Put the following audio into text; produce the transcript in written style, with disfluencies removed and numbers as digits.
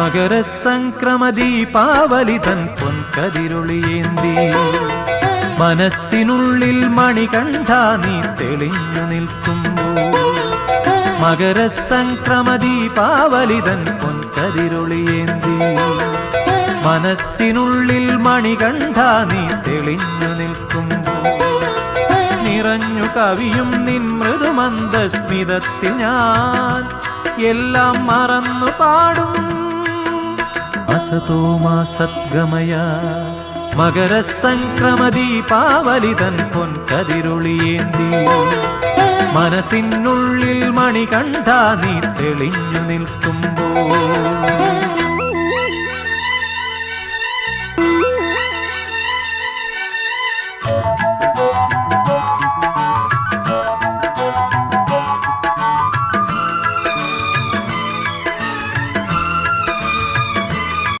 മകരസംക്രമ ദീപാവലി തൻ പൊൻകതിരൊളിയേന്തി മനസ്സിനുള്ളിൽ മണികണ്ഠ നീ തെളിഞ്ഞു നിൽക്കുമ്പോൾ മകരസംക്രമ ദീപാവലി തൻ പൊൻകതിരൊളിയേന്തി മനസ്സിനുള്ളിൽ മണികണ്ഠ നീ തെളിഞ്ഞു നിൽക്കുമ്പോൾ നിറഞ്ഞു കവിയും നിൻ മൃദുമന്ദസ്മിതത്തിൽ ഞാൻ എല്ലാം മറന്നു പാടും അസതോ മാ സദ്ഗമയ മകരസംക്രമ ദീപാവലി തൻ പൊൻകതിരൊളിയേന്തി മനസ്സിനുള്ളിൽ മണികണ്ഠ നീ തെളിഞ്ഞു നിൽക്കുമ്പോൾ